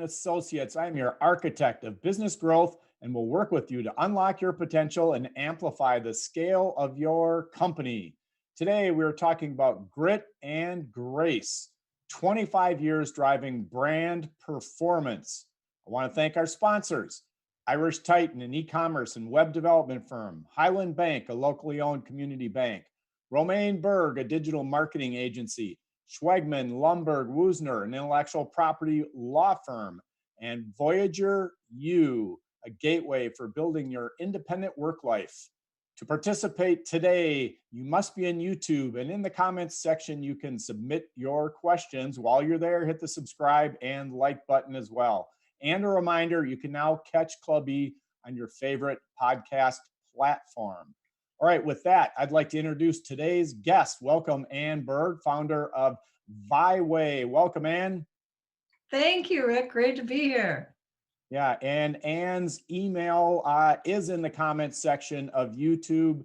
Associates. I'm your architect of business growth and will work with you to unlock your potential and amplify the scale of your company. Today, we're talking about grit and grace, 25 years driving brand performance. I want to thank our sponsors, Irish Titan, an e-commerce and web development firm, Highland Bank, a locally owned community bank, Romaine Berg, a digital marketing agency, Schwegman, Lumberg, Woosner, an intellectual property law firm, and Voyager U, a gateway for building your independent work life. To participate today, you must be in YouTube, and in the comments section, you can submit your questions. While you're there, hit the subscribe and like button as well. And a reminder, you can now catch Club E on your favorite podcast platform. All right, with that, I'd like to introduce today's guest. Welcome, Anne Berg, founder of Vyway. Welcome, Anne. Thank you, Rick. Great to be here. Yeah, and Anne's email is in the comments section of YouTube,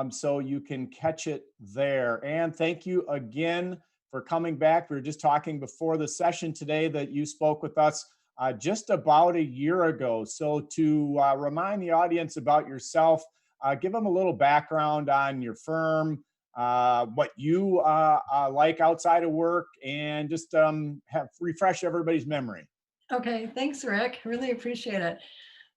so you can catch it there. Anne, thank you again for coming back. We were just talking before the session today that you spoke with us just about a year ago. So to remind the audience about yourself, give them a little background on your firm, what you like outside of work, and just refresh everybody's memory. Okay, thanks, Rick. Really appreciate it.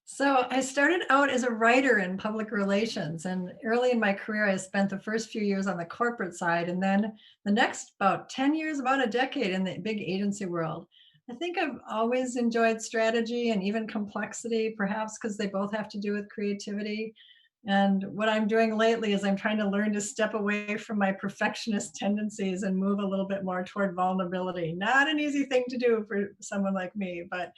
So I started out as a writer in public relations, and early in my career, I spent the first few years on the corporate side, and then the next about 10 years, about a decade in the big agency world. I think I've always enjoyed strategy and even complexity, perhaps because they both have to do with creativity. And what I'm doing lately is I'm trying to learn to step away from my perfectionist tendencies and move a little bit more toward vulnerability. Not an easy thing to do for someone like me, but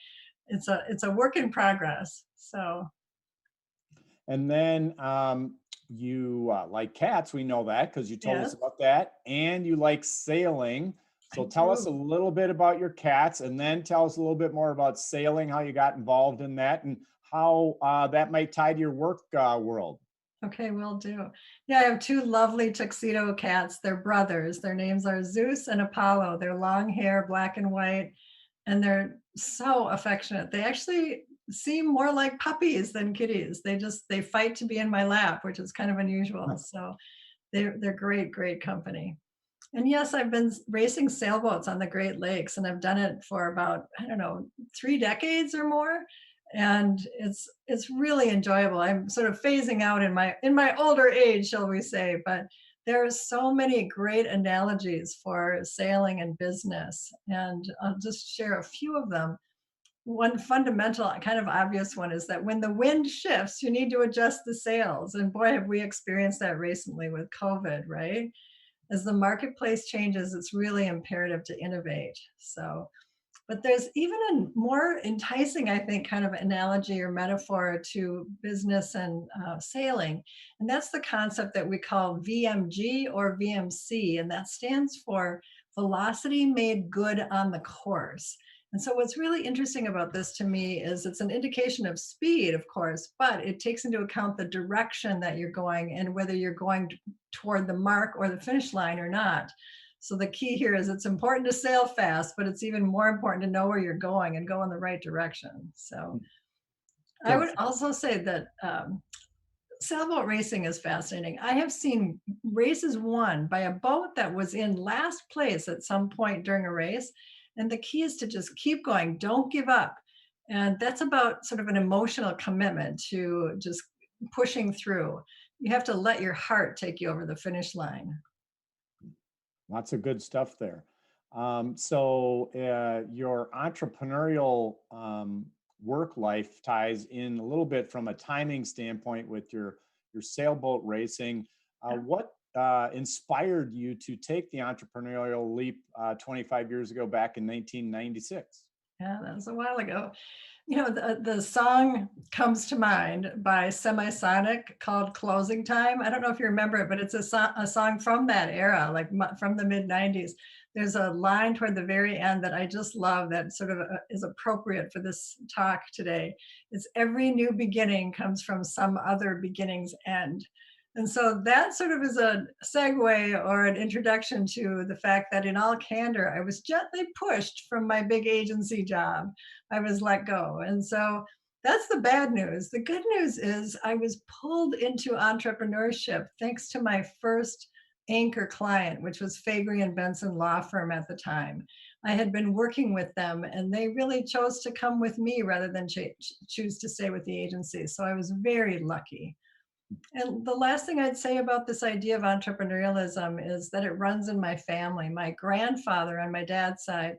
it's a work in progress. So, And then you like cats, we know that because you told us yes, about that, and you like sailing. I So tell us a do. little bit about your cats, and then tell us a little bit more about sailing, how you got involved in that, and how that might tie to your work world. Okay, will do. Yeah, I have two lovely tuxedo cats. They're brothers. Their names are Zeus and Apollo. They're long hair, black and white, and they're so affectionate. They actually seem more like puppies than kitties. They fight to be in my lap, which is kind of unusual. So they're great company. And yes, I've been racing sailboats on the Great Lakes, and I've done it for about, I don't know, 3 decades or more. And it's really enjoyable. I'm sort of phasing out in my older age, shall we say, but there are so many great analogies for sailing and business. And I'll just share a few of them. One fundamental, kind of obvious one is that when the wind shifts, you need to adjust the sails. And boy, have we experienced that recently with COVID, right? As the marketplace changes, it's really imperative to innovate. So, but there's even a more enticing, I think, kind of analogy or metaphor to business and sailing. And that's the concept that we call VMG or VMC. And that stands for velocity made good on the course. And so, what's really interesting about this to me is it's an indication of speed, of course, but it takes into account the direction that you're going and whether you're going toward the mark or the finish line or not. So the key here is it's important to sail fast, but it's even more important to know where you're going and go in the right direction. So I So would also say that sailboat racing is fascinating. I have seen races won by a boat that was in last place at some point during a race. And the key is to just keep going, don't give up. And that's about sort of an emotional commitment to just pushing through. You have to let your heart take you over the finish line. lots of good stuff there. So your entrepreneurial work life ties in a little bit from a timing standpoint with your sailboat racing. What inspired you to take the entrepreneurial leap 25 years ago back in 1996? Yeah, that was a while ago. You know, the song comes to mind by Semisonic called Closing Time. I don't know if you remember it, but it's a song from that era, like from the mid 90s. There's a line toward the very end that I just love that sort of is appropriate for this talk today. It's every new beginning comes from some other beginning's end. And so that sort of is a segue or an introduction to the fact that in all candor, I was gently pushed from my big agency job. I was let go. And so that's the bad news. The good news is I was pulled into entrepreneurship thanks to my first anchor client, which was Faegre and Benson Law Firm at the time. I had been working with them and they really chose to come with me rather than choose to stay with the agency. So I was very lucky. And the last thing I'd say about this idea of entrepreneurialism is that it runs in my family. My grandfather on my dad's side,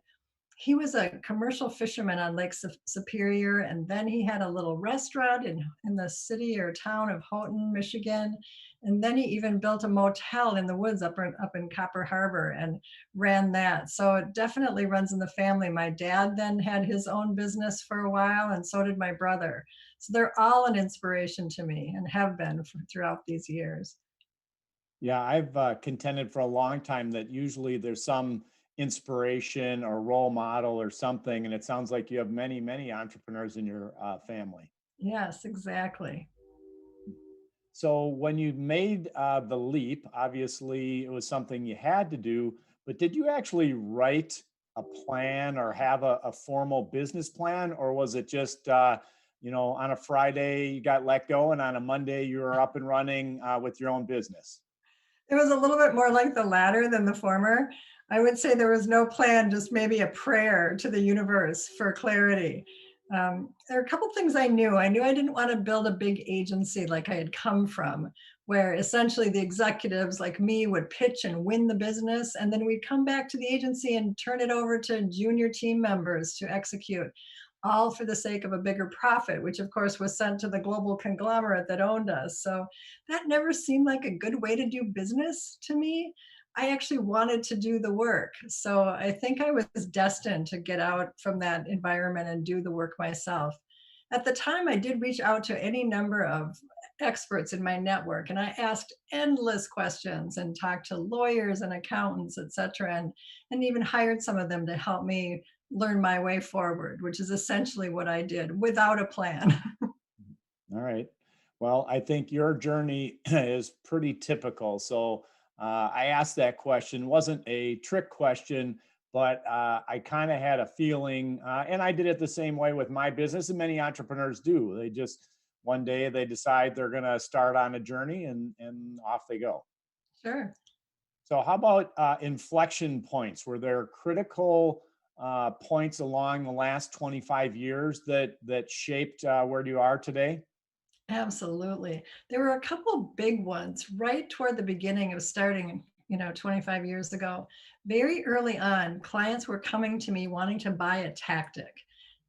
he was a commercial fisherman on Lake Superior, and then he had a little restaurant in the city or town of Houghton, Michigan. And then he even built a motel in the woods up in Copper Harbor and ran that. So it definitely runs in the family. My dad then had his own business for a while, and so did my brother. So they're all an inspiration to me and have been throughout these years. Yeah, I've contended for a long time that usually there's some inspiration or role model or something, and it sounds like you have many, many entrepreneurs in your family. Yes, exactly. So when you made the leap, obviously it was something you had to do, but did you actually write a plan or have a formal business plan, or was it just on a Friday you got let go, and on a Monday you were up and running with your own business? It was a little bit more like the latter than the former. I would say there was no plan, just maybe a prayer to the universe for clarity. There are a couple things I knew. I knew I didn't want to build a big agency like I had come from, where essentially the executives like me would pitch and win the business, and then we'd come back to the agency and turn it over to junior team members to execute, all for the sake of a bigger profit, which of course was sent to the global conglomerate that owned us. So that never seemed like a good way to do business to me. I actually wanted to do the work. So I think I was destined to get out from that environment and do the work myself. At the time, I did reach out to any number of experts in my network and I asked endless questions and talked to lawyers and accountants, et cetera, and even hired some of them to help me learn my way forward, which is essentially what I did without a plan. All right. Well, I think your journey is pretty typical. So I asked that question. It wasn't a trick question, but I kind of had a feeling, and I did it the same way with my business, and many entrepreneurs do. They just one day they decide they're going to start on a journey, and off they go. Sure. So, how about inflection points? Were there critical points along the last 25 years that shaped where you are today? Absolutely. There were a couple big ones right toward the beginning of starting, 25 years ago. Very early on, clients were coming to me wanting to buy a tactic.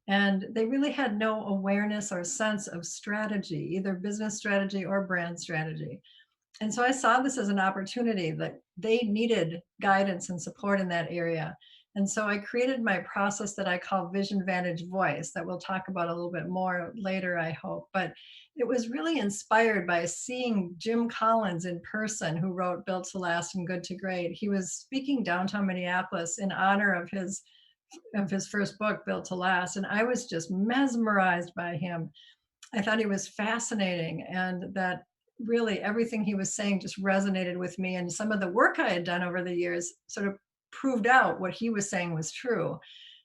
And they really had no awareness or sense of strategy, either business strategy or brand strategy. And so I saw this as an opportunity that they needed guidance and support in that area. And so I created my process that I call Vision Vantage Voice, that we'll talk about a little bit more later, I hope. But it was really inspired by seeing Jim Collins in person, who wrote Built to Last and Good to Great. He was speaking downtown Minneapolis in honor of his first book, Built to Last, and I was just mesmerized by him. I thought he was fascinating, and that really everything he was saying just resonated with me. And some of the work I had done over the years sort of proved out what he was saying was true.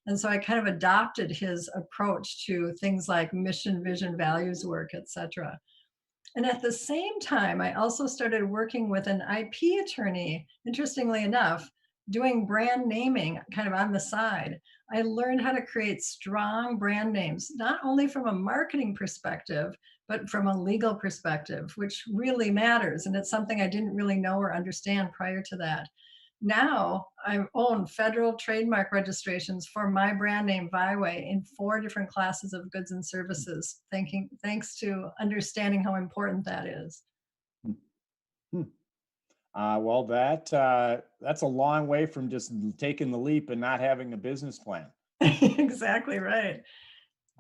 And so I kind of adopted his approach to things like mission, vision, values work, et cetera. And at the same time, I also started working with an IP attorney, interestingly enough, doing brand naming kind of on the side. I learned how to create strong brand names, not only from a marketing perspective, but from a legal perspective, which really matters. And it's something I didn't really know or understand prior to that. Now I own federal trademark registrations for my brand name Vyway in 4 different classes of goods and services, thanks to understanding how important that is. Hmm. Well, that's a long way from just taking the leap and not having a business plan. Exactly right.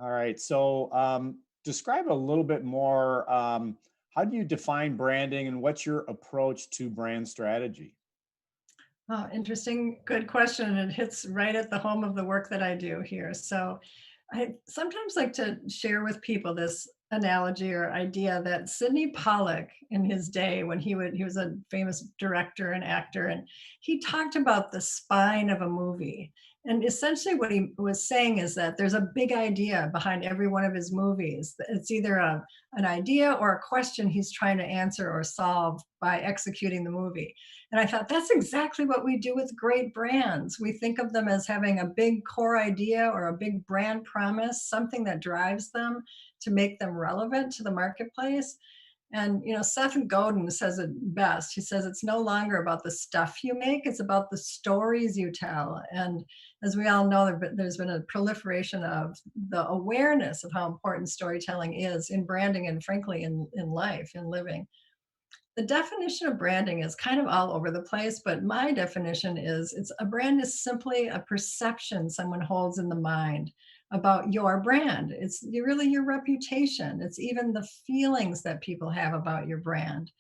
All right. So, describe a little bit more. How do you define branding, and what's your approach to brand strategy? Oh, interesting. Good question. It hits right at the home of the work that I do here. So, I sometimes like to share with people this analogy or idea that Sidney Pollack in his day, when he was a famous director and actor, and he talked about the spine of a movie. And essentially what he was saying is that there's a big idea behind every one of his movies. It's either an idea or a question he's trying to answer or solve by executing the movie. And I thought that's exactly what we do with great brands. We think of them as having a big core idea or a big brand promise, something that drives them to make them relevant to the marketplace. And Seth Godin says it best. He says it's no longer about the stuff you make; it's about the stories you tell. And as we all know, there's been a proliferation of the awareness of how important storytelling is in branding and, frankly, in life, in living. The definition of branding is kind of all over the place, but my definition is it's a brand is simply a perception someone holds in the mind about your brand. Really your reputation. It's even the feelings that people have about your brand.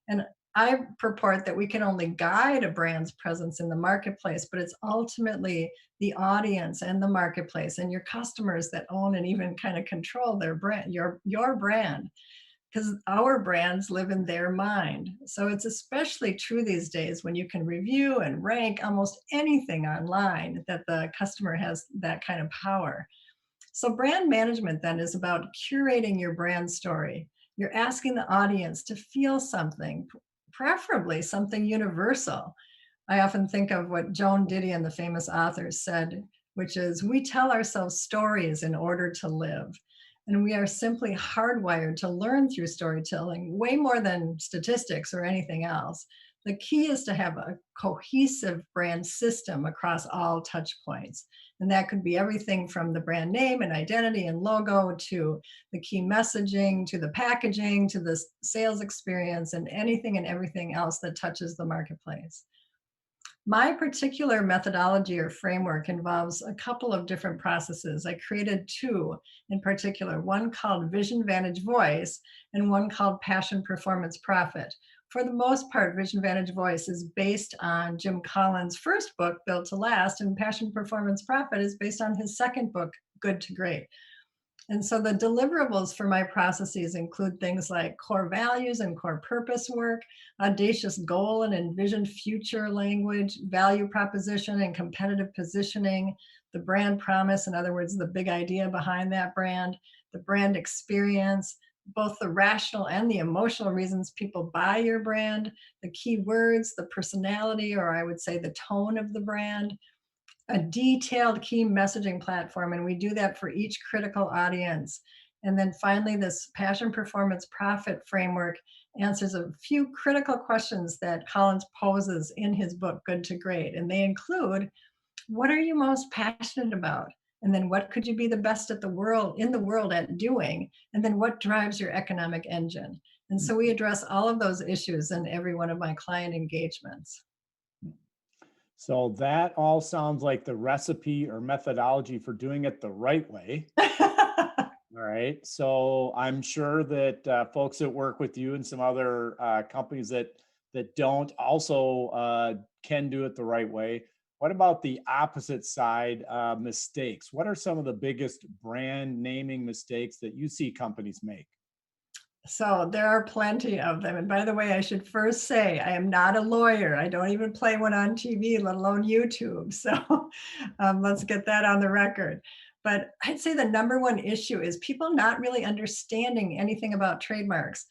And I purport that we can only guide a brand's presence in the marketplace, but it's ultimately the audience and the marketplace and your customers that own and even kind of control their brand, your brand, because our brands live in their mind. So it's especially true these days when you can review and rank almost anything online, that the customer has that kind of power. So brand management then is about curating your brand story. You're asking the audience to feel something, preferably something universal. I often think of what Joan Didion, the famous author, said, which is, we tell ourselves stories in order to live. And we are simply hardwired to learn through storytelling way more than statistics or anything else. The key is to have a cohesive brand system across all touch points. And that could be everything from the brand name and identity and logo to the key messaging, to the packaging, to the sales experience, and anything and everything else that touches the marketplace. My particular methodology or framework involves a couple of different processes. I created two in particular, one called Vision Vantage Voice and one called Passion Performance Profit. For the most part, Vision Vantage Voice is based on Jim Collins' first book, Built to Last, and Passion Performance Profit is based on his second book, Good to Great. And so the deliverables for my processes include things like core values and core purpose work, audacious goal and envisioned future language, value proposition and competitive positioning, the brand promise, in other words, the big idea behind that brand, the brand experience, both the rational and the emotional reasons people buy your brand, the key words, the personality, or I would say the tone of the brand, a detailed key messaging platform, and we do that for each critical audience. And then finally, this passion performance profit framework answers a few critical questions that Collins poses in his book, Good to Great. And they include, what are you most passionate about? And then what could you be the best in the world at doing? And then what drives your economic engine? And so we address all of those issues in every one of my client engagements. So that all sounds like the recipe or methodology for doing it the right way. All right. So I'm sure that folks that work with you and some other companies that don't also can do it the right way. What about the opposite side, mistakes? What are some of the biggest brand naming mistakes that you see companies make? So there are plenty of them. And by the way, I should first say I am not a lawyer. I don't even play one on TV, let alone YouTube. So let's get that on the record. But I'd say the number one issue is people not really understanding anything about trademarks.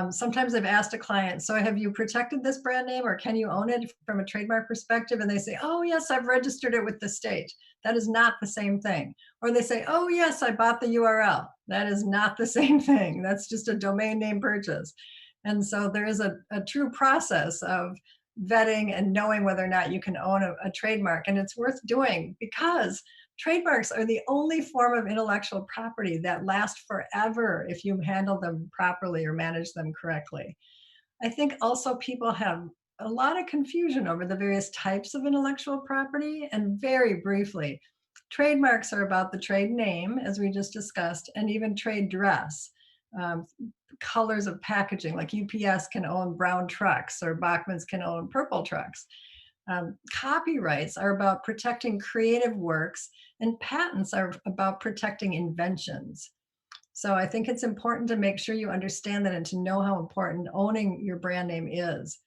Sometimes I've asked a client, so have you protected this brand name or can you own it from a trademark perspective? And they say, oh, yes, I've registered it with the state. That is not the same thing. Or they say, oh, yes, I bought the URL. That is not the same thing. That's just a domain name purchase. And so there is a true process of vetting and knowing whether or not you can own a trademark. And it's worth doing because trademarks are the only form of intellectual property that last forever if you handle them properly or manage them correctly. I think also people have a lot of confusion over the various types of intellectual property. And very briefly, trademarks are about the trade name, as we just discussed, and even trade dress. Um, Colors of packaging, like UPS can own brown trucks or Bachman's can own purple trucks. Copyrights are about protecting creative works, and patents are about protecting inventions. So I think it's important to make sure you understand that and to know how important owning your brand name is.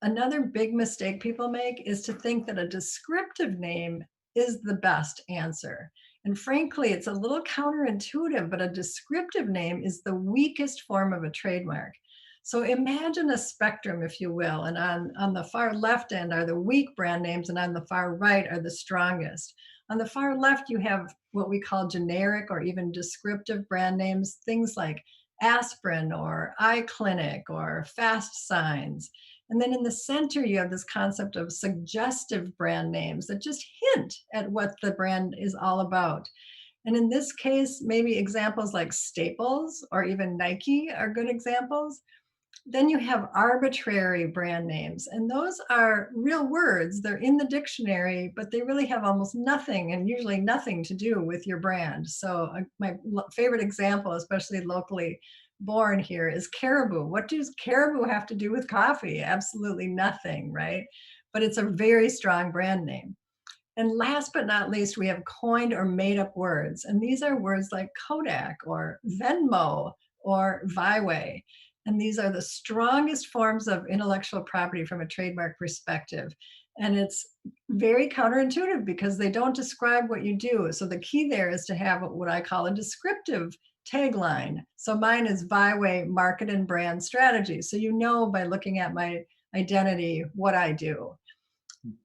Another big mistake people make is to think that a descriptive name is the best answer. And frankly, it's a little counterintuitive, but a descriptive name is the weakest form of a trademark. So imagine a spectrum, if you will, and on the far left end are the weak brand names, and on the far right are the strongest. On the far left, you have what we call generic or even descriptive brand names, things like aspirin or eye clinic or fast signs. And then in the center, you have this concept of suggestive brand names that just hint at what the brand is all about. And in this case, maybe examples like Staples or even Nike are good examples. Then you have arbitrary brand names, and those are real words. They're in the dictionary, but they really have almost nothing and usually nothing to do with your brand. So, my favorite example, especially locally born here, is Caribou. What does Caribou have to do with coffee? Absolutely nothing, right? But it's a very strong brand name. And last but not least, we have coined or made up words. And these are words like Kodak or Venmo or Vyway. And these are the strongest forms of intellectual property from a trademark perspective. And it's very counterintuitive because they don't describe what you do. So the key there is to have what I call a descriptive tagline. So mine is Vyway Market and Brand Strategy. So you know by looking at my identity what I do.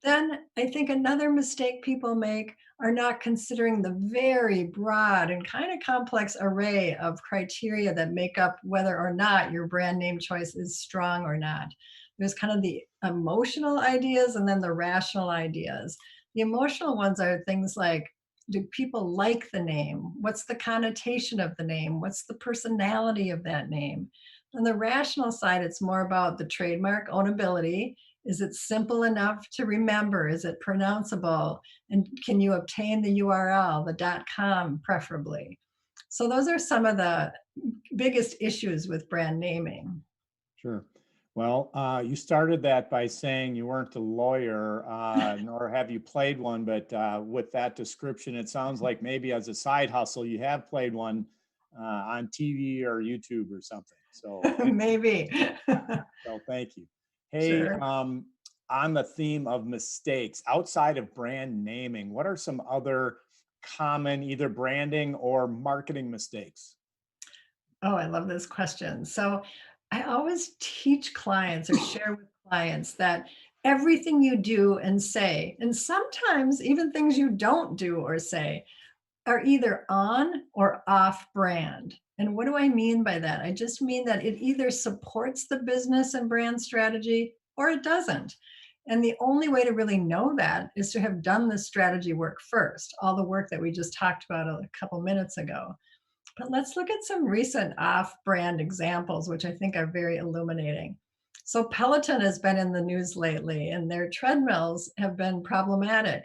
Then I think another mistake people make are not considering the very broad and kind of complex array of criteria that make up whether or not your brand name choice is strong or not. There's kind of the emotional ideas and then the rational ideas. The emotional ones are things like, do people like the name? What's the connotation of the name? What's the personality of that name? On the rational side, it's more about the trademark ownability. Is it simple enough to remember? Is it pronounceable? And can you obtain the URL, the .com preferably? So those are some of the biggest issues with brand naming. Sure. Well, you started that by saying you weren't a lawyer, nor have you played one, but with that description, it sounds like maybe as a side hustle, you have played one on TV or YouTube or something. So, Maybe. so thank you. Hey, Sure. on the theme of mistakes, outside of brand naming, what are some other common either branding or marketing mistakes? Oh, I love this question. So I always teach clients or share with clients that everything you do and say, and sometimes even things you don't do or say, are either on or off brand. And what do I mean by that? I just mean that it either supports the business and brand strategy or it doesn't. And the only way to really know that is to have done the strategy work first, all the work that we just talked about a couple minutes ago. But let's look at some recent off brand examples, which I think are very illuminating. So, Peloton has been in the news lately, and their treadmills have been problematic.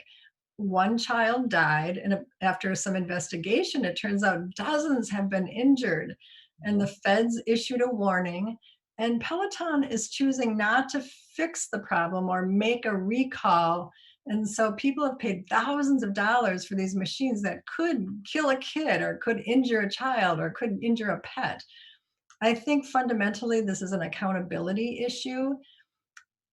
One child died, and after some investigation, it turns out dozens have been injured. And the feds issued a warning, and Peloton is choosing not to fix the problem or make a recall. And so people have paid thousands of dollars for these machines that could kill a kid or could injure a child or could injure a pet. I think fundamentally this is an accountability issue.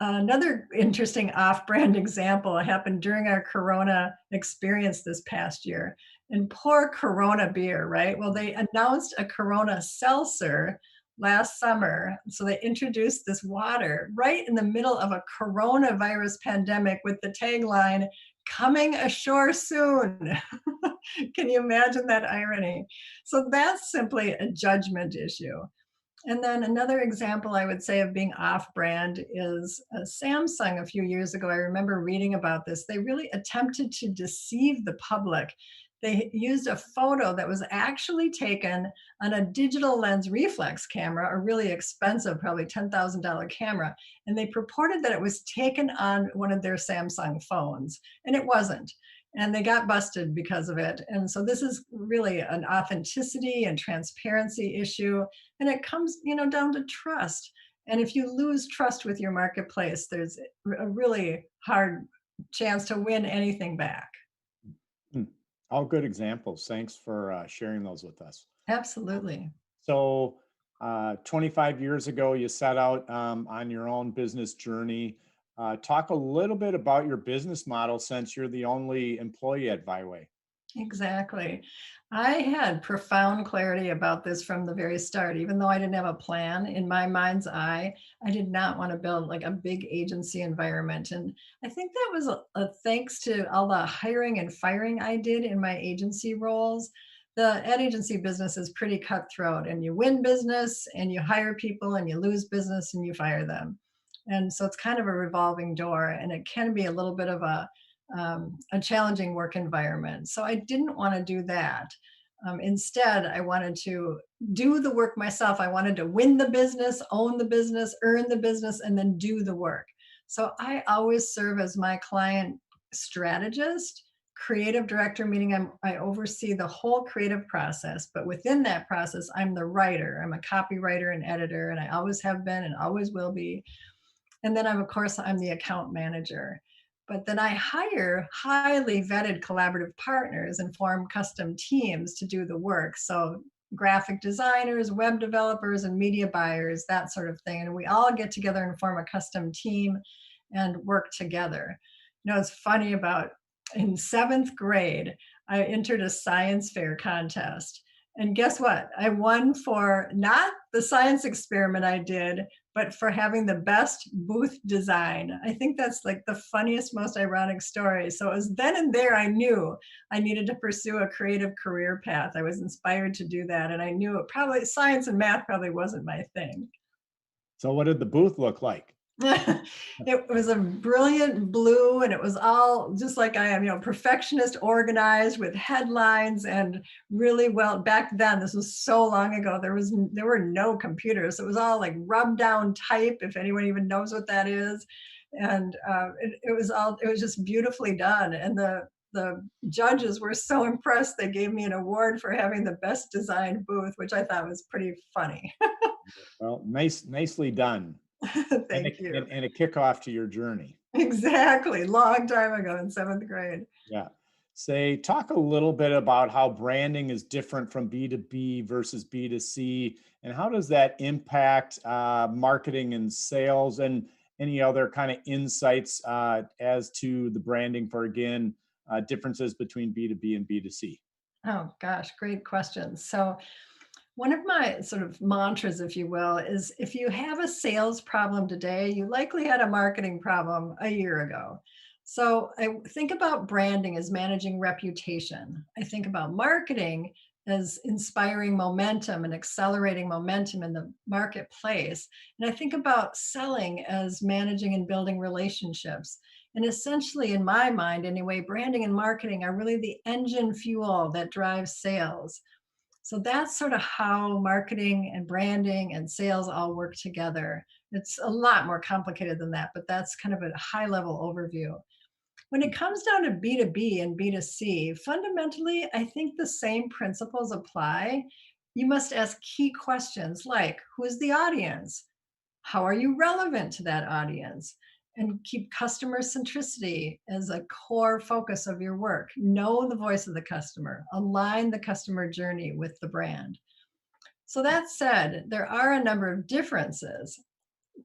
Another interesting off brand example happened during our Corona experience this past year. And poor Corona beer, right? Well, they announced a Corona Seltzer last summer. So they introduced this water right in the middle of a coronavirus pandemic with the tagline, coming ashore soon. Can you imagine that irony? So that's simply a judgment issue. And then another example I would say of being off brand is Samsung a few years ago. I remember reading about this. They really attempted to deceive the public. They used a photo that was actually taken on a digital lens reflex camera, a really expensive, probably $10,000 camera. And they purported that it was taken on one of their Samsung phones, and it wasn't. And they got busted because of it. And so this is really an authenticity and transparency issue, and it comes down to trust. And if you lose trust with your marketplace, there's a really hard chance to win anything back. Hmm. All good examples. Thanks for sharing those with us. Absolutely. So, 25 years ago, you set out on your own business journey. Talk a little bit about your business model since you're the only employee at Vyway. Exactly. I had profound clarity about this from the very start. Even though I didn't have a plan in my mind's eye, I did not want to build like a big agency environment. And I think that was a thanks to all the hiring and firing I did in my agency roles. The ad agency business is pretty cutthroat, and you win business and you hire people and you lose business and you fire them. And so it's kind of a revolving door, and it can be a little bit of a challenging work environment. So I didn't want to do that. Instead, I wanted to do the work myself. I wanted to win the business, own the business, earn the business, and then do the work. So I always serve as my client strategist, creative director, meaning I oversee the whole creative process. But within that process, I'm the writer. I'm a copywriter and editor, and I always have been and always will be. And then of course, I'm the account manager. But then I hire highly vetted collaborative partners and form custom teams to do the work. So graphic designers, web developers, and media buyers, that sort of thing. And we all get together and form a custom team and work together. It's funny about in seventh grade, I entered a science fair contest. And guess what? I won for not the science experiment I did, but for having the best booth design. I think that's like the funniest, most ironic story. So it was then and there I knew I needed to pursue a creative career path. I was inspired to do that. And I knew it probably, science and math probably wasn't my thing. So, what did the booth look like? It was a brilliant blue, and it was all just like I am, perfectionist, organized with headlines and really well. Back then, this was so long ago, there were no computers. It was all like rub down type, if anyone even knows what that is. And it was just beautifully done. And the judges were so impressed, they gave me an award for having the best designed booth, which I thought was pretty funny. Well, nicely done, Thank you. and a kickoff to your journey. Exactly. Long time ago in seventh grade. Yeah. Say, talk a little bit about how branding is different from B2B versus B2C, and how does that impact marketing and sales, and any other kind of insights as to the branding for, again, differences between B2B and B2C? Oh gosh, great question. So one of my sort of mantras, if you will, is if you have a sales problem today, you likely had a marketing problem a year ago. So I think about branding as managing reputation. I think about marketing as inspiring momentum and accelerating momentum in the marketplace. And I think about selling as managing and building relationships. And essentially, in my mind anyway, branding and marketing are really the engine fuel that drives sales. So that's sort of how marketing and branding and sales all work together. It's a lot more complicated than that, but that's kind of a high level overview. When it comes down to B2B and B2C, fundamentally, I think the same principles apply. You must ask key questions like, who is the audience? How are you relevant to that audience? And keep customer centricity as a core focus of your work. Know the voice of the customer, align the customer journey with the brand. So, that said, there are a number of differences,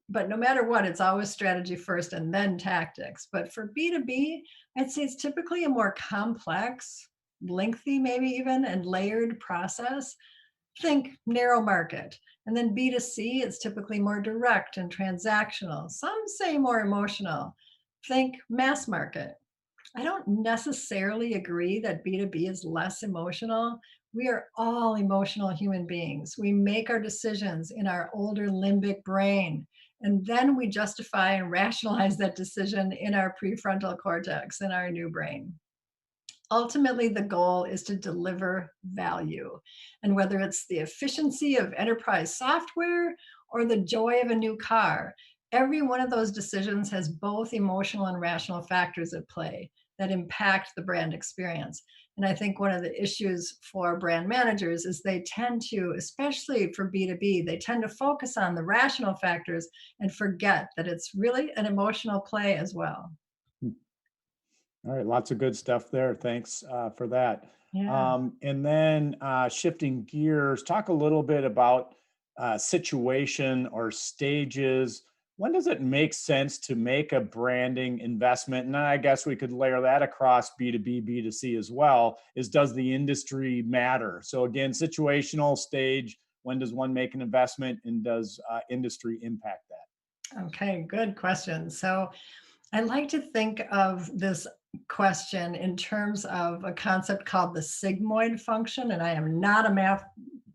but no matter what, it's always strategy first and then tactics. But for B2B, I'd say it's typically a more complex, lengthy, maybe even, and layered process. Think narrow market. And then B2C, it's typically more direct and transactional. Some say more emotional. Think mass market. I don't necessarily agree that B2B is less emotional. We are all emotional human beings. We make our decisions in our older limbic brain, and then we justify and rationalize that decision in our prefrontal cortex, in our new brain. Ultimately, the goal is to deliver value. And whether it's the efficiency of enterprise software or the joy of a new car, every one of those decisions has both emotional and rational factors at play that impact the brand experience. And I think one of the issues for brand managers is they tend to, especially for B2B, they tend to focus on the rational factors and forget that it's really an emotional play as well. All right, lots of good stuff there. Thanks for that. Yeah. And then shifting gears, talk a little bit about situation or stages. When does it make sense to make a branding investment? And I guess we could layer that across B2B, B2C as well, is does the industry matter? So again, situational stage, when does one make an investment and does industry impact that? Okay, good question. So I like to think of this question in terms of a concept called the sigmoid function. And I am not a math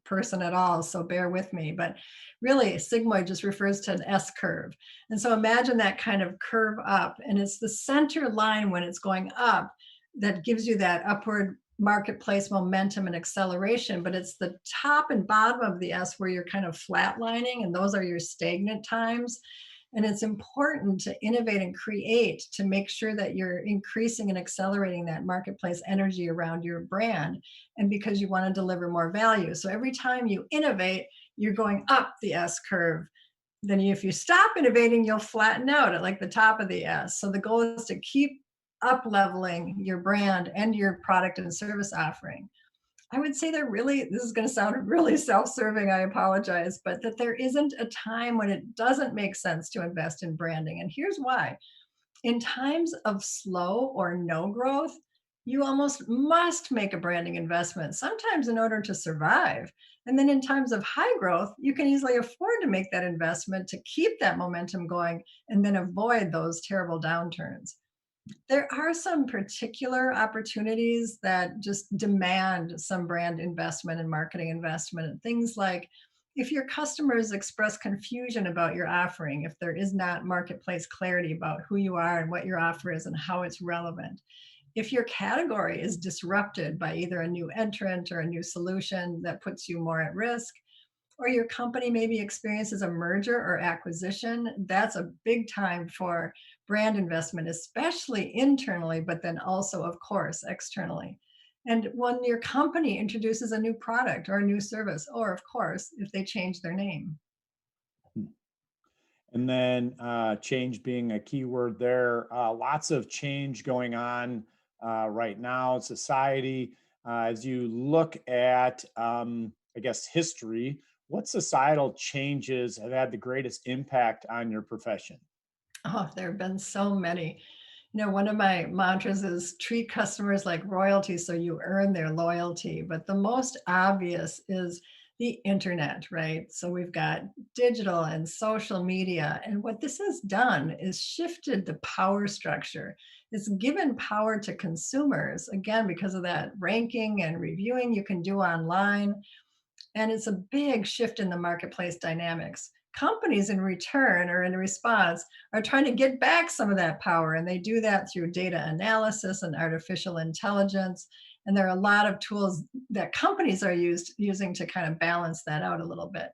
person at all, so bear with me. But really, sigmoid just refers to an S curve. And so imagine that kind of curve up, and it's the center line when it's going up that gives you that upward marketplace momentum and acceleration. But it's the top and bottom of the S where you're kind of flatlining, and those are your stagnant times. And it's important to innovate and create to make sure that you're increasing and accelerating that marketplace energy around your brand. And because you want to deliver more value. So every time you innovate, you're going up the S curve. Then if you stop innovating, you'll flatten out at like the top of the S. So the goal is to keep up leveling your brand and your product and service offering. I would say there really, this is going to sound really self serving, I apologize, but that there isn't a time when it doesn't make sense to invest in branding. And here's why. In times of slow or no growth, you almost must make a branding investment, sometimes in order to survive. And then in times of high growth, you can easily afford to make that investment to keep that momentum going and then avoid those terrible downturns. There are some particular opportunities that just demand some brand investment and marketing investment. And things like if your customers express confusion about your offering, if there is not marketplace clarity about who you are and what your offer is and how it's relevant, if your category is disrupted by either a new entrant or a new solution that puts you more at risk, or your company maybe experiences a merger or acquisition, that's a big time for brand investment, especially internally, but then also, of course, externally. And when your company introduces a new product or a new service, or of course, if they change their name. And then change being a key word there. Lots of change going on right now in society. As you look at, I guess, history, what societal changes have had the greatest impact on your profession? Oh, there have been so many. One of my mantras is treat customers like royalty so you earn their loyalty. But the most obvious is the internet, right? So we've got digital and social media. And what this has done is shifted the power structure. It's given power to consumers, again, because of that ranking and reviewing you can do online. And it's a big shift in the marketplace dynamics. Companies, in return or in response, are trying to get back some of that power. And they do that through data analysis and artificial intelligence. And there are a lot of tools that companies are using to kind of balance that out a little bit.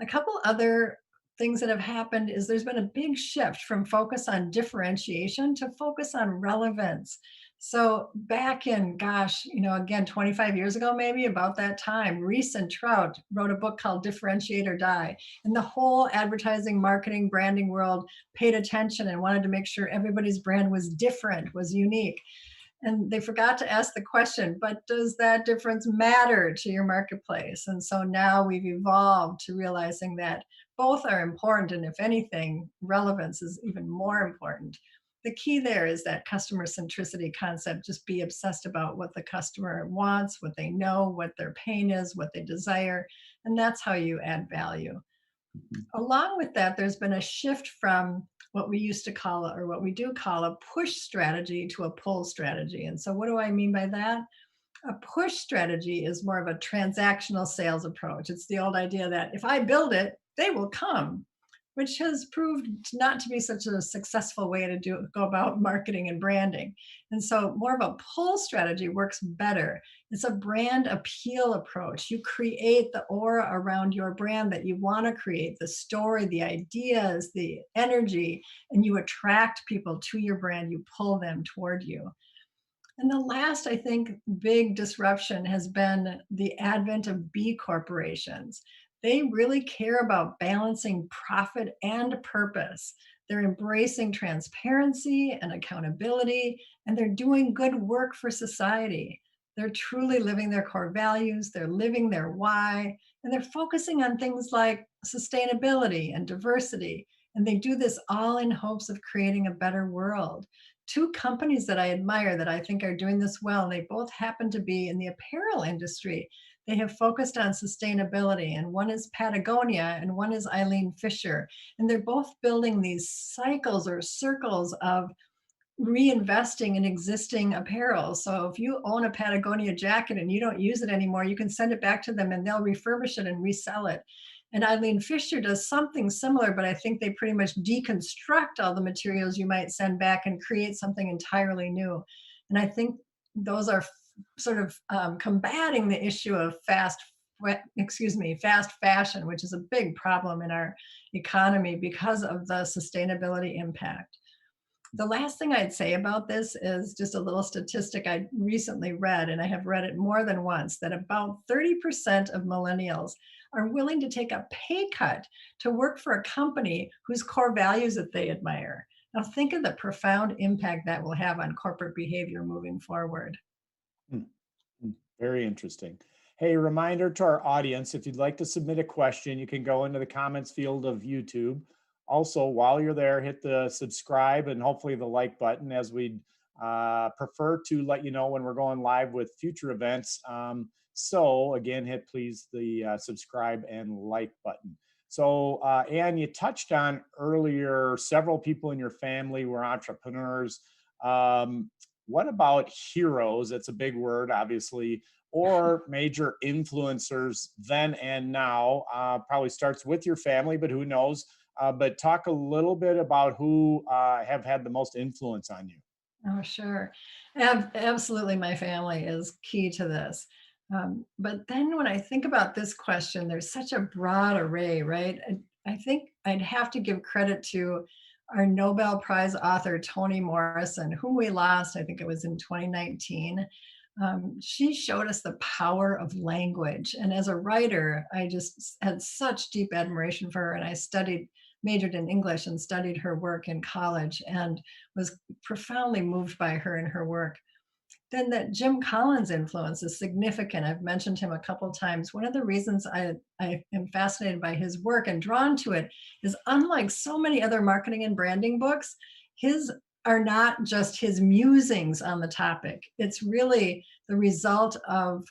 A couple other things that have happened is there's been a big shift from focus on differentiation to focus on relevance. So back in, gosh, again, 25 years ago, maybe about that time, Reese and Trout wrote a book called Differentiate or Die. And the whole advertising, marketing, branding world paid attention and wanted to make sure everybody's brand was different, was unique. And they forgot to ask the question, but does that difference matter to your marketplace? And so now we've evolved to realizing that both are important. And if anything, relevance is even more important. The key there is that customer centricity concept, just be obsessed about what the customer wants, what they know, what their pain is, what they desire. And that's how you add value. Mhm. Along with that, there's been a shift from what we used to call, or what we do call, a push strategy to a pull strategy. And so, what do I mean by that? A push strategy is more of a transactional sales approach. It's the old idea that if I build it, they will come, which has proved not to be such a successful way to go about marketing and branding. And so more of a pull strategy works better. It's a brand appeal approach. You create the aura around your brand that you want to create, the story, the ideas, the energy, and you attract people to your brand. You pull them toward you. And the last, I think, big disruption has been the advent of B corporations. They really care about balancing profit and purpose. They're embracing transparency and accountability, and they're doing good work for society. They're truly living their core values, they're living their why, and they're focusing on things like sustainability and diversity. And they do this all in hopes of creating a better world. Two companies that I admire that I think are doing this well. They both happen to be in the apparel industry. They have focused on sustainability, and one is Patagonia and one is Eileen Fisher. And they're both building these cycles or circles of reinvesting in existing apparel. So if you own a Patagonia jacket and you don't use it anymore, you can send it back to them and they'll refurbish it and resell it. And Eileen Fisher does something similar, but I think they pretty much deconstruct all the materials you might send back and create something entirely new. And I think those are sort of combating the issue of fast fashion, which is a big problem in our economy because of the sustainability impact. The last thing I'd say about this is just a little statistic I recently read, and I have read it more than once, that about 30% of millennials are willing to take a pay cut to work for a company whose core values that they admire. Now, think of the profound impact that will have on corporate behavior moving forward. Hmm. Very interesting. Hey, reminder to our audience, if you'd like to submit a question, you can go into the comments field of YouTube. Also, while you're there, hit the subscribe and hopefully the like button, as we'd prefer to let you know when we're going live with future events. So again, hit please the subscribe and like button. So Anne, you touched on earlier, several people in your family were entrepreneurs. What about heroes? That's a big word, obviously, or major influencers then and now. Probably starts with your family, but who knows? But talk a little bit about who have had the most influence on you. Oh, sure. Absolutely, my family is key to this. But then when I think about this question, there's such a broad array, right? I think I'd have to give credit to our Nobel Prize author, Toni Morrison, whom we lost, I think it was in 2019. She showed us the power of language. And as a writer, I just had such deep admiration for her. And I majored in English and studied her work in college and was profoundly moved by her and her work. Then that Jim Collins influence is significant. I've mentioned him a couple of times. One of the reasons I am fascinated by his work and drawn to it is, unlike so many other marketing and branding books, his are not just his musings on the topic. It's really the result of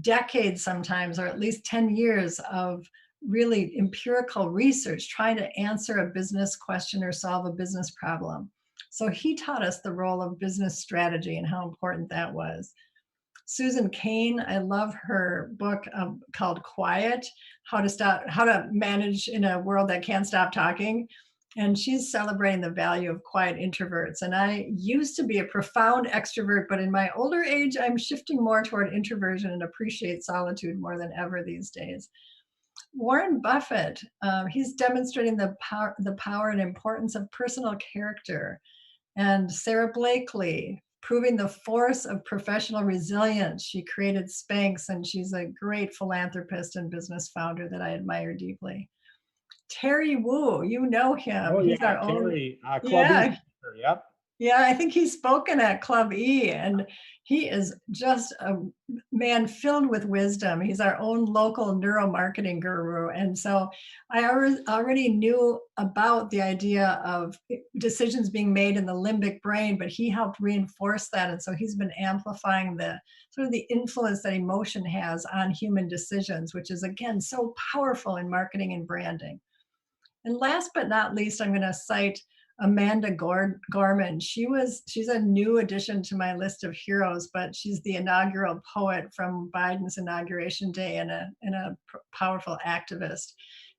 decades sometimes, or at least 10 years of really empirical research trying to answer a business question or solve a business problem. So he taught us the role of business strategy and how important that was. Susan Cain, I love her book called Quiet, how to manage in a world that can't stop talking. And she's celebrating the value of quiet introverts. And I used to be a profound extrovert, but in my older age, I'm shifting more toward introversion and appreciate solitude more than ever these days. Warren Buffett, he's demonstrating the power and importance of personal character. And Sarah Blakely, proving the force of professional resilience. She created Spanx, and she's a great philanthropist and business founder that I admire deeply. Terry Wu, you know him. Oh He's yeah, our own, Terry, Club E. yeah, Yep. yeah, I think he's spoken at Club E, and he is just a man filled with wisdom. He's our own local neuromarketing guru. And so already knew about the idea of decisions being made in the limbic brain, but he helped reinforce that. And so he's been amplifying the sort of the influence that emotion has on human decisions, which is, again, so powerful in marketing and branding. And last but not least, I'm going to cite Amanda Gorman. She's a new addition to my list of heroes, but she's the inaugural poet from Biden's inauguration day and a powerful activist.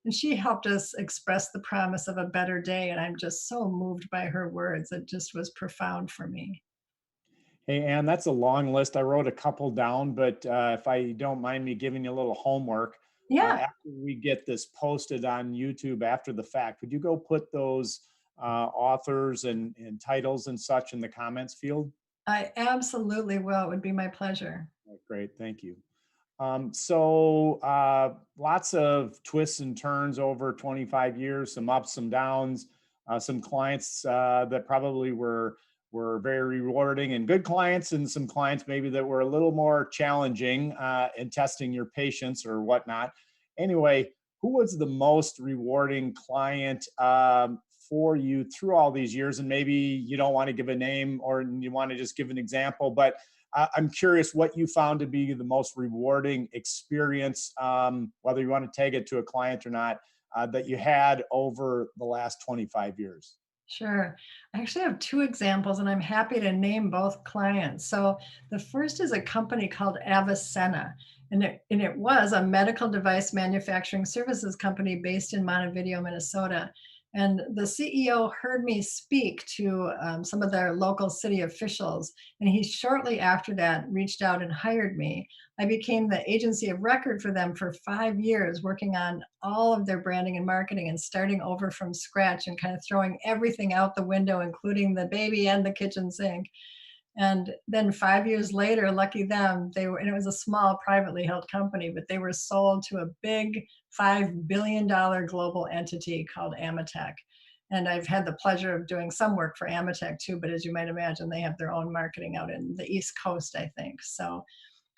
And she helped us express the promise of a better day. And I'm just so moved by her words. It just was profound for me. Hey, Ann, that's a long list. I wrote a couple down, but if I don't mind me giving you a little homework, Yeah. after we get this posted on YouTube after the fact, would you go put those authors and titles and such in the comments field? I absolutely will. It would be my pleasure. Great, thank you. Lots of twists and turns over 25 years, some ups, some downs, some clients that probably were very rewarding and good clients, and some clients maybe that were a little more challenging in testing your patience or whatnot. Anyway, who was the most rewarding client for you through all these years? And maybe you don't want to give a name or you want to just give an example, but I'm curious what you found to be the most rewarding experience, whether you want to tag it to a client or not, that you had over the last 25 years. Sure. I actually have two examples, and I'm happy to name both clients. So the first is a company called Avicenna, and it was a medical device manufacturing services company based in Montevideo, Minnesota. And the CEO heard me speak to some of their local city officials, and he shortly after that reached out and hired me. I became the agency of record for them for 5 years, working on all of their branding and marketing and starting over from scratch and kind of throwing everything out the window, including the baby and the kitchen sink. And then 5 years later, lucky them, they were, and it was a small privately held company, but they were sold to a big $5 billion global entity called Amatec. And I've had the pleasure of doing some work for Amatec too, but as you might imagine, they have their own marketing out in the East Coast, I think. So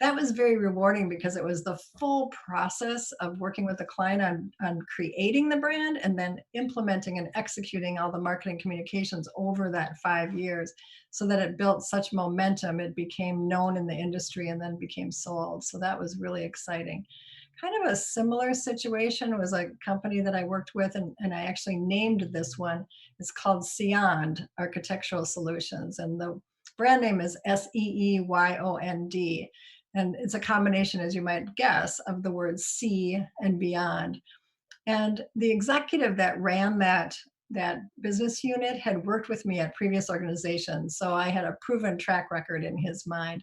that was very rewarding because it was the full process of working with the client on creating the brand and then implementing and executing all the marketing communications over that 5 years so that it built such momentum. It became known in the industry and then became sold. So that was really exciting. Kind of a similar situation was a company that I worked with, and I actually named this one. It's called Seeyond Architectural Solutions, and the brand name is Seeyond. And it's a combination, as you might guess, of the words see and beyond. And the executive that ran that business unit had worked with me at previous organizations. So I had a proven track record in his mind.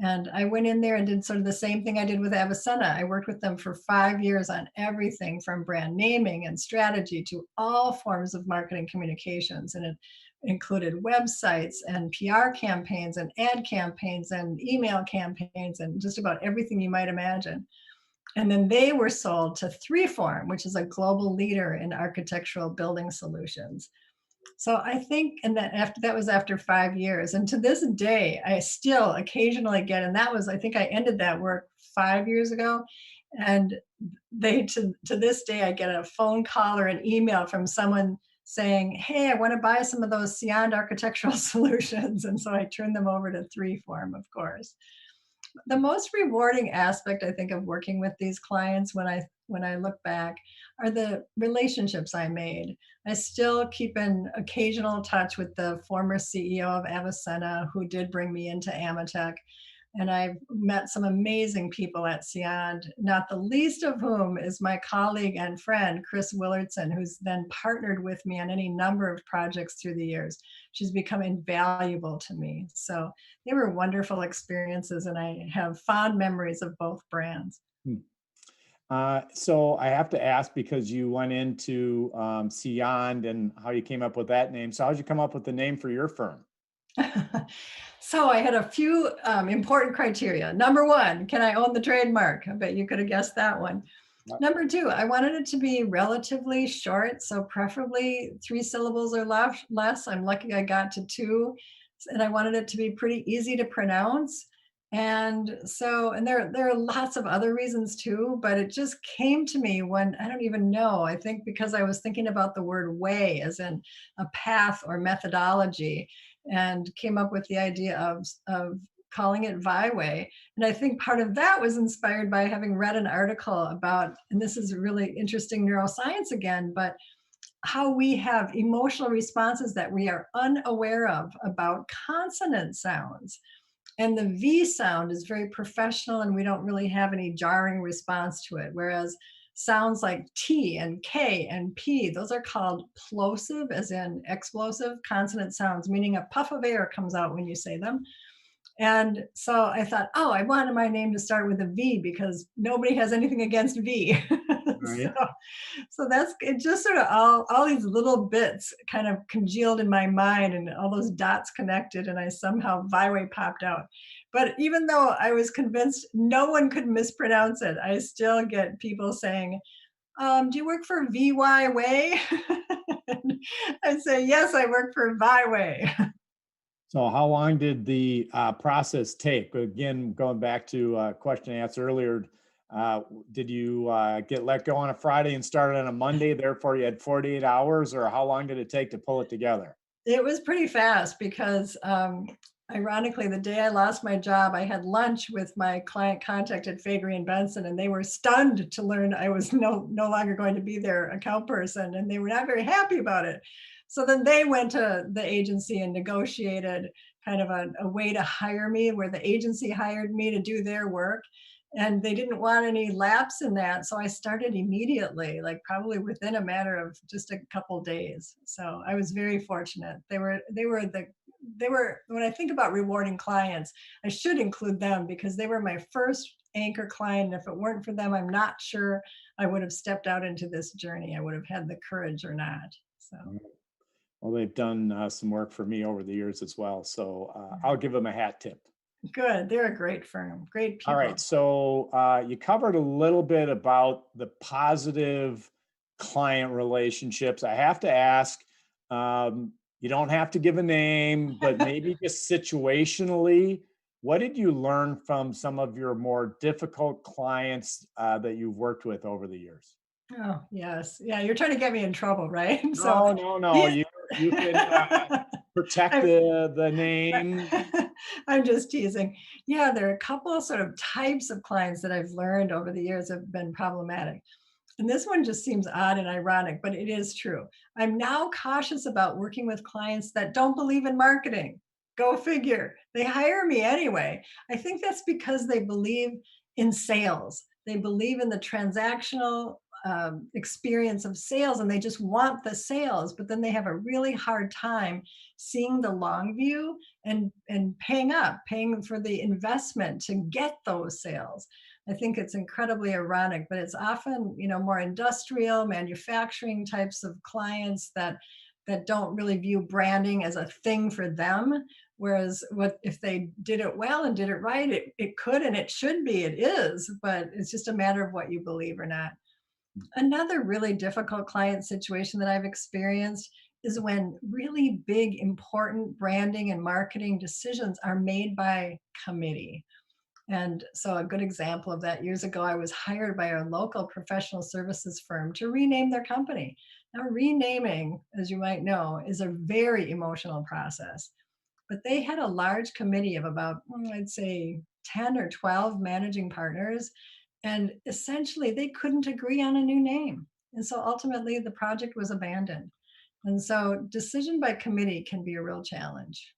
And I went in there and did sort of the same thing I did with Avicenna. I worked with them for 5 years on everything from brand naming and strategy to all forms of marketing communications. And it included websites and PR campaigns and ad campaigns and email campaigns and just about everything you might imagine. And then they were sold to 3form, which is a global leader in architectural building solutions. So I think, and that after that was after 5 years, and to this day, I still occasionally get, and that was, I think I ended that work 5 years ago, and they to this day, I get a phone call or an email from someone saying, "Hey, I want to buy some of those Beyond Architectural Solutions," and so I turn them over to 3form, of course. The most rewarding aspect I think of working with these clients when I look back are the relationships I made. I still keep in occasional touch with the former CEO of Avicenna who did bring me into Amatec. And I've met some amazing people at Siand, not the least of whom is my colleague and friend, Chris Willardson, who's then partnered with me on any number of projects through the years. She's become invaluable to me. So they were wonderful experiences, and I have fond memories of both brands. Hmm. So I have to ask because you went into Beyond and how you came up with that name. So how did you come up with the name for your firm? So I had a few important criteria. Number one, can I own the trademark? I bet you could have guessed that one. Number two, I wanted it to be relatively short, so preferably 3 syllables or less. I'm lucky I got to two, and I wanted it to be pretty easy to pronounce. And so, and there are lots of other reasons too, but it just came to me when I don't even know. I think because I was thinking about the word way as in a path or methodology, and came up with the idea of calling it Vyway. And I think part of that was inspired by having read an article about, and this is really interesting neuroscience again, but how we have emotional responses that we are unaware of about consonant sounds. And the V sound is very professional and we don't really have any jarring response to it. Whereas sounds like T and K and P, those are called plosive, as in explosive consonant sounds, meaning a puff of air comes out when you say them. And so I thought, oh, I wanted my name to start with a V because nobody has anything against V. So, Right. so that's it. Just sort of all these little bits kind of congealed in my mind, and all those dots connected, and I somehow Vyway popped out. But even though I was convinced no one could mispronounce it, I still get people saying, "Do you work for Vyway?" And I say, "Yes, I work for Vyway." So how long did the process take? Again, going back to a question I asked earlier, did you get let go on a Friday and start on a Monday? Therefore, you had 48 hours, or how long did it take to pull it together? It was pretty fast because, ironically, the day I lost my job, I had lunch with my client contact at Fagery and Benson, and they were stunned to learn I was no longer going to be their account person, and they were not very happy about it. So then they went to the agency and negotiated kind of a way to hire me, where the agency hired me to do their work. And they didn't want any lapse in that. So I started immediately, like probably within a matter of just a couple days. So I was very fortunate. They were when I think about rewarding clients, I should include them because they were my first anchor client. And if it weren't for them, I'm not sure I would have stepped out into this journey. I would have had the courage or not. So Well, they've done some work for me over the years as well. So I'll give them a hat tip. good. They're a great firm, great All right. people. So you covered a little bit about the positive client relationships. I have to ask, you don't have to give a name, but maybe just situationally, what did you learn from some of your more difficult clients that you've worked with over the years? Oh, yes. Yeah, you're trying to get me in trouble, right? So No, no, no. these You can protect I'm the name. I'm just teasing. Yeah, there are a couple of sort of types of clients that I've learned over the years have been problematic. And this one just seems odd and ironic, but it is true. I'm now cautious about working with clients that don't believe in marketing. Go figure. They hire me anyway. I think that's because they believe in sales. They believe in the transactional experience of sales, and they just want the sales, but then they have a really hard time seeing the long view and paying for the investment to get those sales. I think it's incredibly ironic, but it's often, more industrial, manufacturing types of clients that don't really view branding as a thing for them. Whereas what if they did it well and did it right, it could and it should be, it is, but it's just a matter of what you believe or not. Another really difficult client situation that I've experienced is when really big, important branding and marketing decisions are made by committee. And so, a good example of that, years ago, I was hired by a local professional services firm to rename their company. Now, renaming, as you might know, is a very emotional process. But they had a large committee of about, I'd say, 10 or 12 managing partners. And essentially, they couldn't agree on a new name. And so ultimately, the project was abandoned. And so, decision by committee can be a real challenge.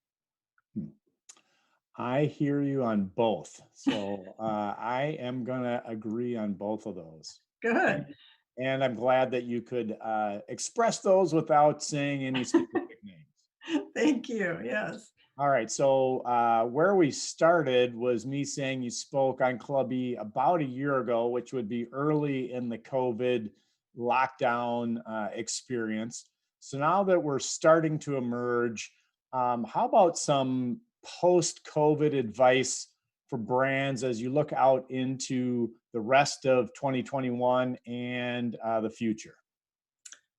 I hear you on both. So I am going to agree on both of those. Good. And I'm glad that you could express those without saying any specific names. Thank you. Yes. All right. So where we started was me saying you spoke on Clubby about a year ago, which would be early in the COVID lockdown experience. So now that we're starting to emerge, how about some post-COVID advice for brands as you look out into the rest of 2021 and the future?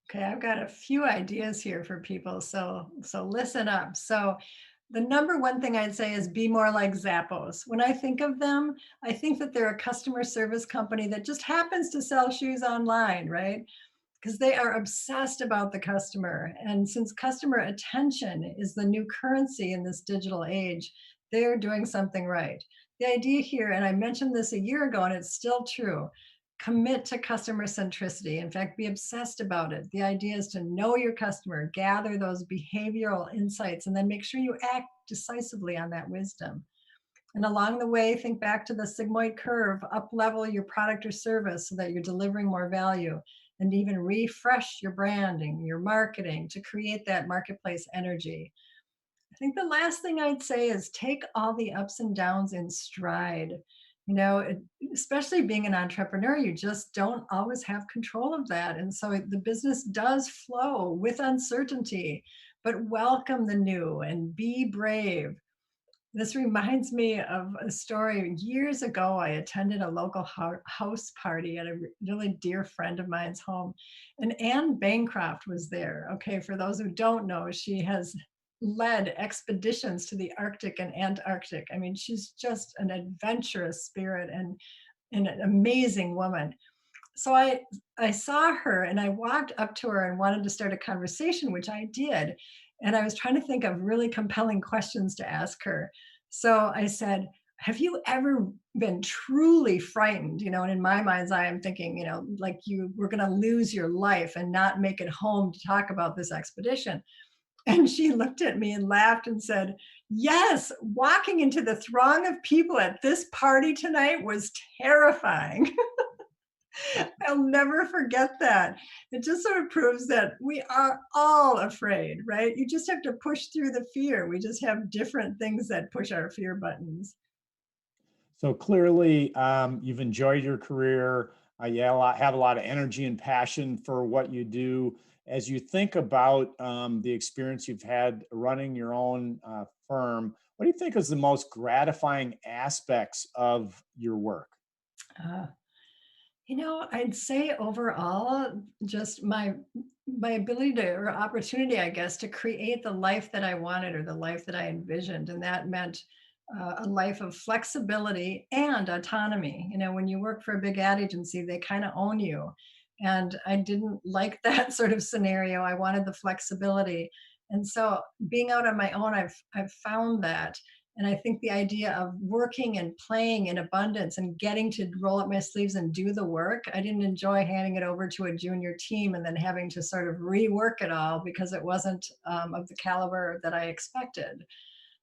Okay, I've got a few ideas here for people. So listen up. So the number one thing I'd say is be more like Zappos. When I think of them, I think that they're a customer service company that just happens to sell shoes online, right? Because they are obsessed about the customer. And since customer attention is the new currency in this digital age, they're doing something right. The idea here, and I mentioned this a year ago, and it's still true, commit to customer centricity. In fact, be obsessed about it. The idea is to know your customer, gather those behavioral insights, and then make sure you act decisively on that wisdom. And along the way, think back to the sigmoid curve, up level your product or service so that you're delivering more value, and even refresh your branding, your marketing to create that marketplace energy. I think the last thing I'd say is take all the ups and downs in stride. Especially being an entrepreneur, you just don't always have control of that. And so the business does flow with uncertainty, but welcome the new and be brave. This reminds me of a story. Years ago, I attended a local house party at a really dear friend of mine's home, and Anne Bancroft was there. Okay, for those who don't know, she has led expeditions to the Arctic and Antarctic. I mean, she's just an adventurous spirit and an amazing woman. So I saw her and I walked up to her and wanted to start a conversation, which I did. And I was trying to think of really compelling questions to ask her. So I said, "Have you ever been truly frightened?" And in my mind's eye, I'm thinking, like you were going to lose your life and not make it home to talk about this expedition. And she looked at me and laughed and said, "Yes, walking into the throng of people at this party tonight was terrifying." I'll never forget that. It just sort of proves that we are all afraid, right? You just have to push through the fear. We just have different things that push our fear buttons. So clearly, you've enjoyed your career. You have a lot of energy and passion for what you do. As you think about the experience you've had running your own firm, what do you think is the most gratifying aspects of your work? Uh, I'd say overall, just my ability to or opportunity, I guess, to create the life that I wanted or the life that I envisioned, and that meant a life of flexibility and autonomy. When you work for a big ad agency, they kind of own you, and I didn't like that sort of scenario. I wanted the flexibility, and so being out on my own, I've found that. And I think the idea of working and playing in abundance and getting to roll up my sleeves and do the work, I didn't enjoy handing it over to a junior team and then having to sort of rework it all because it wasn't of the caliber that I expected.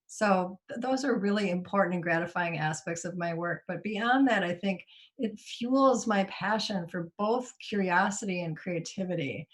So those are really important and gratifying aspects of my work. But beyond that, I think it fuels my passion for both curiosity and creativity.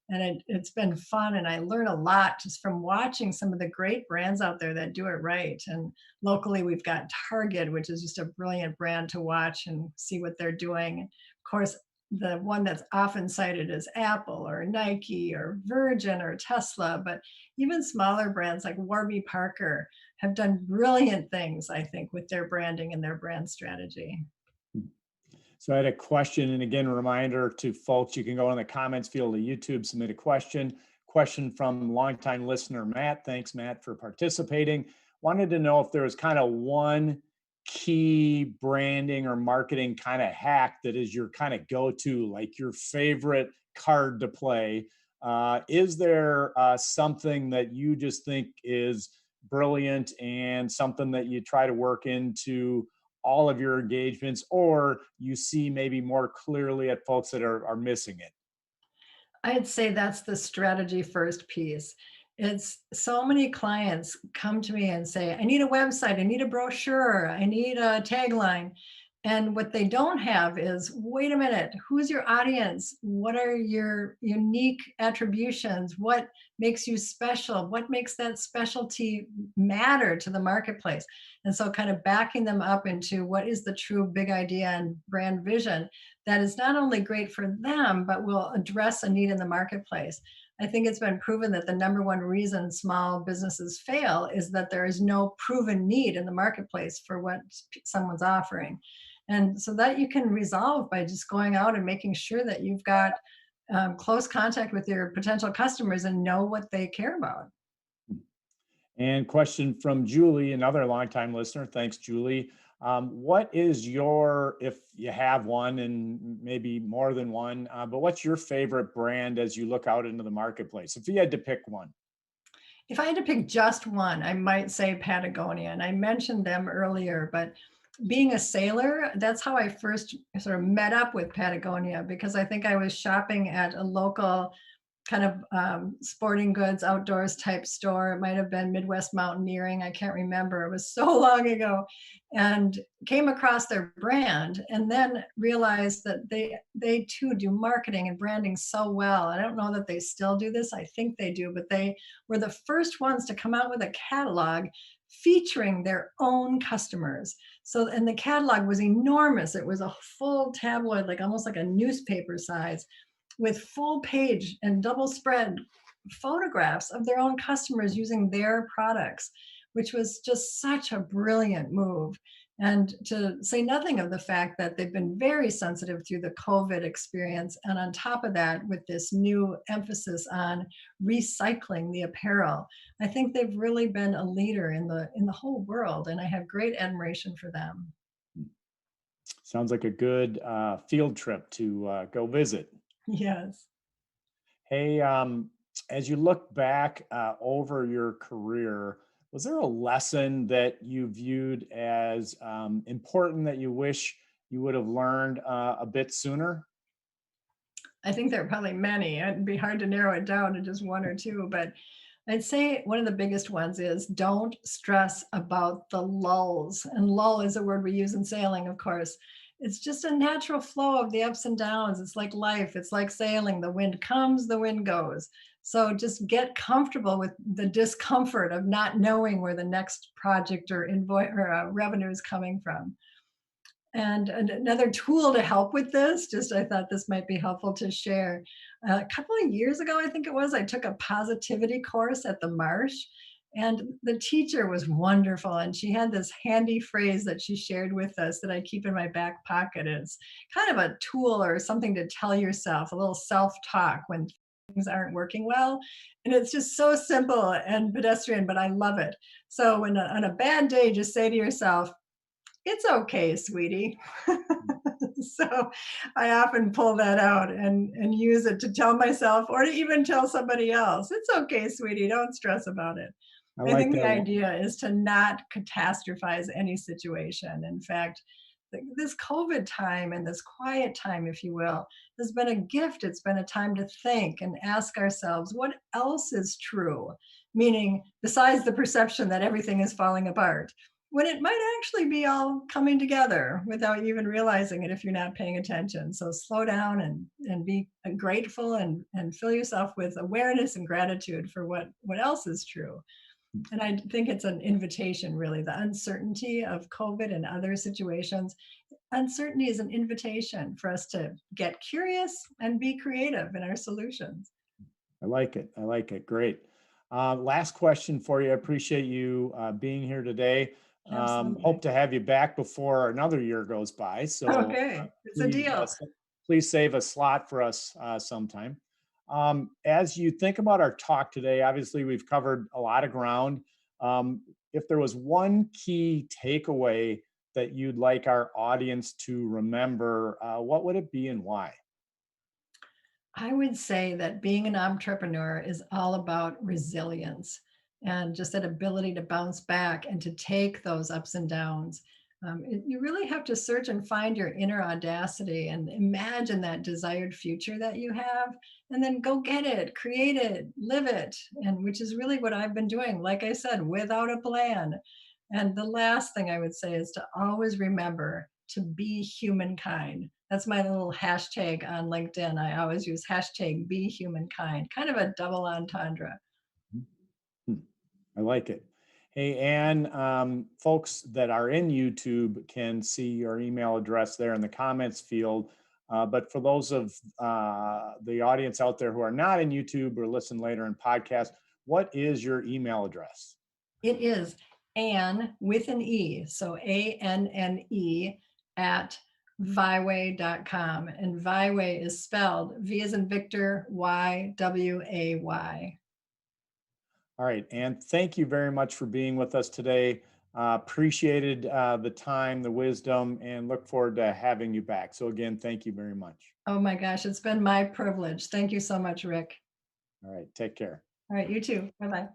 And it's been fun. And I learn a lot just from watching some of the great brands out there that do it right. And locally, we've got Target, which is just a brilliant brand to watch and see what they're doing. Of course, the one that's often cited is Apple or Nike or Virgin or Tesla, but even smaller brands like Warby Parker have done brilliant things, I think, with their branding and their brand strategy. So I had a question, and again, a reminder to folks, you can go in the comments field of YouTube, submit a question. Question from longtime listener Matt. Thanks, Matt, for participating. Wanted to know if there was kind of one key branding or marketing kind of hack that is your kind of go-to, like your favorite card to play. Is there something that you just think is brilliant and something that you try to work into all of your engagements, or you see maybe more clearly at folks that are missing it? I'd say that's the strategy first piece. It's so many clients come to me and say, "I need a website, I need a brochure, I need a tagline." And what they don't have is, wait a minute, who's your audience? What are your unique attributions? What makes you special? What makes that specialty matter to the marketplace? And so, kind of backing them up into what is the true big idea and brand vision that is not only great for them, but will address a need in the marketplace. I think it's been proven that the number one reason small businesses fail is that there is no proven need in the marketplace for what someone's offering. And so that you can resolve by just going out and making sure that you've got close contact with your potential customers and know what they care about. And question from Julie, another longtime listener. Thanks, Julie. What is your, if you have one, and maybe more than one, but what's your favorite brand as you look out into the marketplace? If you had to pick one. If I had to pick just one, I might say Patagonia. And I mentioned them earlier, but being a sailor, that's how I first sort of met up with Patagonia because I think I was shopping at a local kind of sporting goods, outdoors type store. It might have been Midwest Mountaineering. I can't remember. It was so long ago, and came across their brand, and then realized that they too do marketing and branding so well. I don't know that they still do this. I think they do, but they were the first ones to come out with a catalog featuring their own customers. So, and the catalog was enormous. It was a full tabloid, like almost like a newspaper size, with full page and double spread photographs of their own customers using their products, which was just such a brilliant move. And to say nothing of the fact that they've been very sensitive through the COVID experience. And on top of that, with this new emphasis on recycling the apparel, I think they've really been a leader in the whole world. And I have great admiration for them. Sounds like a good field trip to go visit. Yes. Hey, as you look back over your career, was there a lesson that you viewed as important that you wish you would have learned a bit sooner? I think there are probably many. It'd be hard to narrow it down to just one or two, but I'd say one of the biggest ones is don't stress about the lulls. And lull is a word we use in sailing, of course. It's just a natural flow of the ups and downs. It's like life, it's like sailing. The wind comes, the wind goes. So just get comfortable with the discomfort of not knowing where the next project or invoice or revenue is coming from. And another tool to help with this, just I thought this might be helpful to share. A couple of years ago, I think it was, I took a positivity course at the Marsh, and the teacher was wonderful. And she had this handy phrase that she shared with us that I keep in my back pocket. It's kind of a tool or something to tell yourself, a little self talk when things aren't working well. And it's just so simple and pedestrian, but I love it. So when on a bad day, just say to yourself, it's okay, sweetie. So I often pull that out and use it to tell myself or to even tell somebody else, it's okay, sweetie, don't stress about it. I I like think the that. idea is to not catastrophize any situation. In fact, this COVID time and this quiet time, if you will, has been a gift. It's been a time to think and ask ourselves, what else is true? Meaning, besides the perception that everything is falling apart, when it might actually be all coming together without you even realizing it if you're not paying attention. So slow down and be grateful and fill yourself with awareness and gratitude for what else is true. And I think it's an invitation, really, the uncertainty of COVID and other situations. Uncertainty is an invitation for us to get curious and be creative in our solutions. I like it. I like it. Great. Last question for you. I appreciate you being here today. Absolutely. Hope to have you back before another year goes by. So Okay, it's a please, deal. please save a slot for us sometime. As you think about our talk today, obviously we've covered a lot of ground. If there was one key takeaway that you'd like our audience to remember, what would it be and why? I would say that being an entrepreneur is all about resilience and just that ability to bounce back and to take those ups and downs. You really have to search and find your inner audacity and imagine that desired future that you have, and then go get it, create it, live it, and which is really what I've been doing, like I said, without a plan. And the last thing I would say is to always remember to be humankind. That's my little hashtag on LinkedIn. I always use hashtag be humankind, kind of a double entendre. Hmm, I like it. Hey, Anne, folks that are in YouTube can see your email address there in the comments field. But for those of the audience out there who are not in YouTube or listen later in podcast, what is your email address? It is Anne with an E, so ANNE at Vyway.com. And Vyway is spelled V as in Victor, YWAY. All right, Anne, thank you very much for being with us today. Appreciated the time, the wisdom, and look forward to having you back. So again, thank you very much. Oh my gosh, it's been my privilege. Thank you so much, Rick. All right, take care. All right, you too. Bye bye.